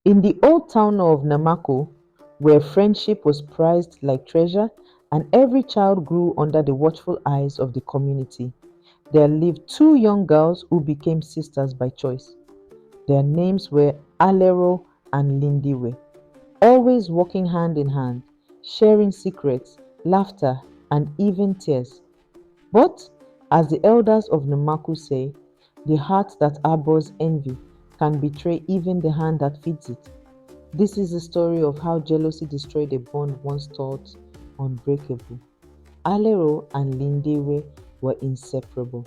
In the old town of Nmmaku, where friendship was prized like treasure and every child grew under the watchful eyes of the community, there lived two young girls who became sisters by choice. Their names were Alero and Lindiwe, always walking hand in hand, sharing secrets, laughter, and even tears. But, as the elders of Nmmaku say, the heart that harbors envy can betray even the hand that feeds it. This is the story of how jealousy destroyed a bond once thought unbreakable. Alero and Lindiwe were inseparable.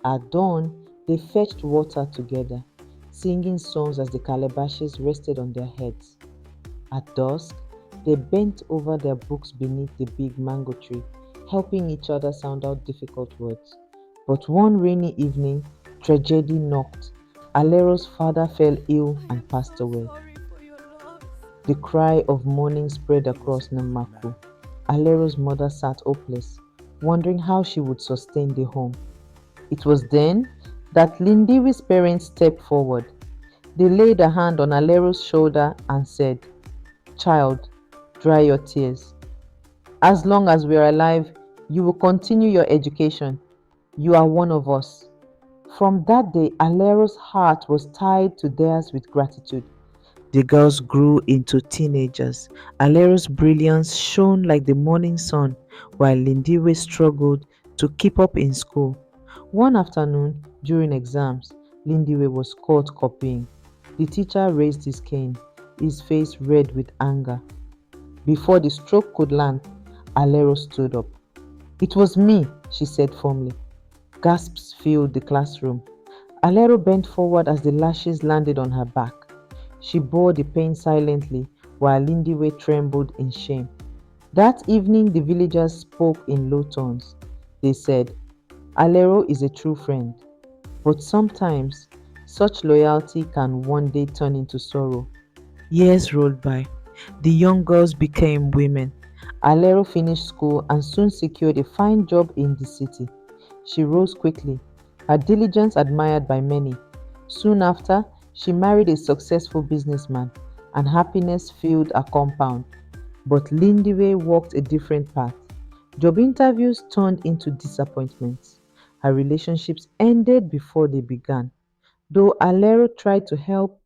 At dawn, they fetched water together, singing songs as the calabashes rested on their heads. At dusk, they bent over their books beneath the big mango tree, helping each other sound out difficult words. But one rainy evening, tragedy knocked. Alero's father fell ill and passed away. The cry of mourning spread across Nmmaku. Alero's mother sat hopeless, wondering how she would sustain the home. It was then that Lindiwi's parents stepped forward. They laid a hand on Alero's shoulder and said, "Child, dry your tears. As long as we are alive, you will continue your education. You are one of us." From that day, Alero's heart was tied to theirs with gratitude. The girls grew into teenagers. Alero's brilliance shone like the morning sun, while Lindiwe struggled to keep up in school. One afternoon, during exams, Lindiwe was caught copying. The teacher raised his cane, his face red with anger. Before the stroke could land, Alero stood up. "It was me," she said firmly. Gasps filled the classroom. Alero bent forward as the lashes landed on her back. She bore the pain silently while Lindiwe trembled in shame. That evening, the villagers spoke in low tones. They said, "Alero is a true friend, but sometimes such loyalty can one day turn into sorrow." Years rolled by. The young girls became women. Alero finished school and soon secured a fine job in the city. She rose quickly, her diligence admired by many. Soon after, she married a successful businessman, and happiness filled her compound. But Lindiwe walked a different path. Job interviews turned into disappointments. Her relationships ended before they began. Though Alero tried to help,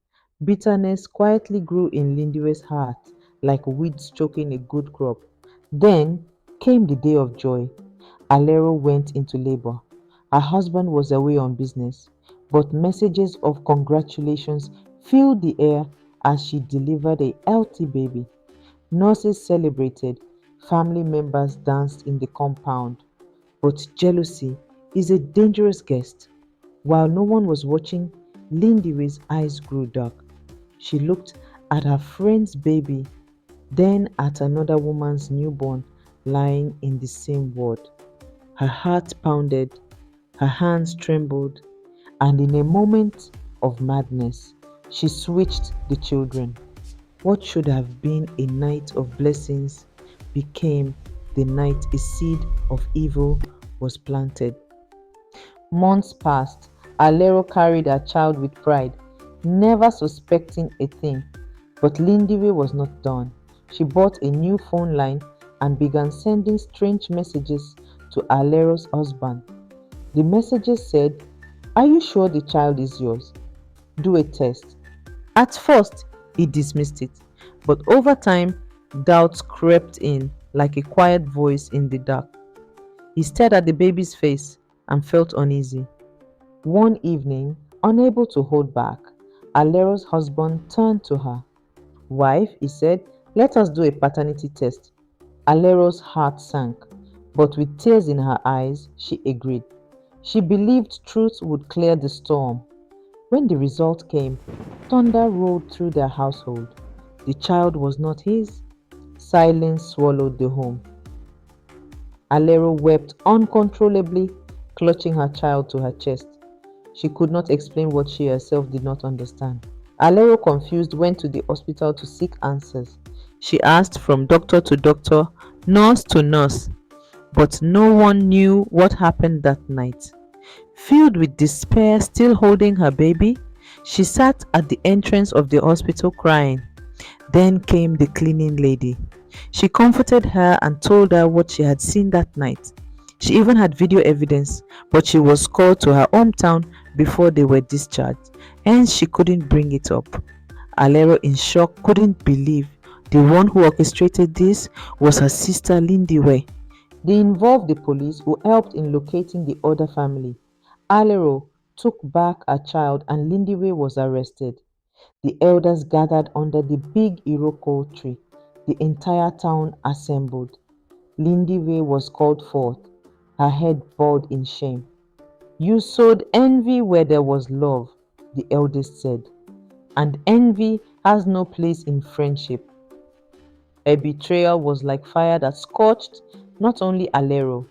bitterness quietly grew in Lindiwe's heart like weeds choking a good crop. Then came the day of joy. Alero went into labor. Her husband was away on business, but messages of congratulations filled the air as she delivered a healthy baby. Nurses celebrated, family members danced in the compound. But jealousy is a dangerous guest. While no one was watching, Lindiwe's eyes grew dark. She looked at her friend's baby, then at another woman's newborn lying in the same ward. Her heart pounded, her hands trembled, and in a moment of madness, she switched the children. What should have been a night of blessings became the night a seed of evil was planted. Months passed. Alero carried her child with pride, never suspecting a thing. But Lindiwe was not done. She bought a new phone line and began sending strange messages to Alero's husband. The messages said, "Are you sure the child is yours? Do a test." At first, he dismissed it, but over time, doubts crept in like a quiet voice in the dark. He stared at the baby's face and felt uneasy. One evening, unable to hold back, Alero's husband turned to her. "Wife," he said, "let us do a paternity test." Alero's heart sank, but with tears in her eyes, she agreed. She believed truth would clear the storm. When the result came, thunder rolled through their household. The child was not his. Silence swallowed the home. Alero wept uncontrollably, clutching her child to her chest. She could not explain what she herself did not understand. Alero, confused, went to the hospital to seek answers. She asked from doctor to doctor, nurse to nurse, but no one knew what happened that night. Filled with despair, still holding her baby, She sat at the entrance of the hospital crying. Then came the cleaning lady. She comforted her and told her what she had seen that night. She even had video evidence, but she was called to her hometown before they were discharged, and she couldn't bring it up. Alero, in shock, couldn't believe the one who orchestrated this was her sister Lindiwe. They involved the police, who helped in locating the other family. Alero took back a child and Lindiwe was arrested. The elders gathered under the big Iroko tree. The entire town assembled. Lindiwe was called forth, her head bowed in shame. You sowed envy where there was love, the eldest said, and envy has no place in friendship. Her betrayal was like fire that scorched not only Alero,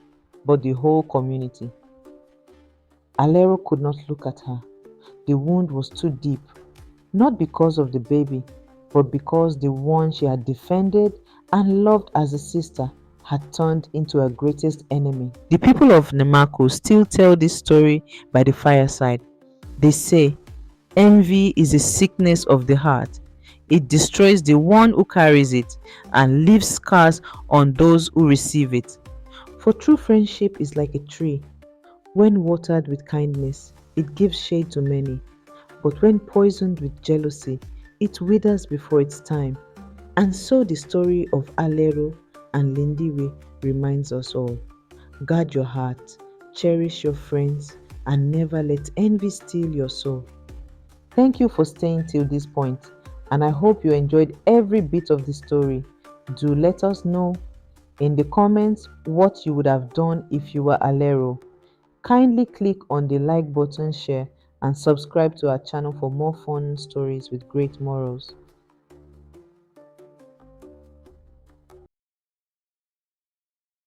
but the whole community. Alero could not look at her. The wound was too deep, not because of the baby, but because the one she had defended and loved as a sister had turned into her greatest enemy. The people of Nmmaku still tell this story by the fireside. They say, envy is a sickness of the heart. It destroys the one who carries it and leaves scars on those who receive it. For true friendship is like a tree. When watered with kindness, it gives shade to many. But when poisoned with jealousy, it withers before its time. And so the story of Alero and Lindiwe reminds us all. Guard your heart, cherish your friends, and never let envy steal your soul. Thank you for staying till this point, and I hope you enjoyed every bit of the story. Do let us know in the comments what you would have done if you were Alero. Kindly click on the like button, share, and subscribe to our channel for more fun stories with great morals.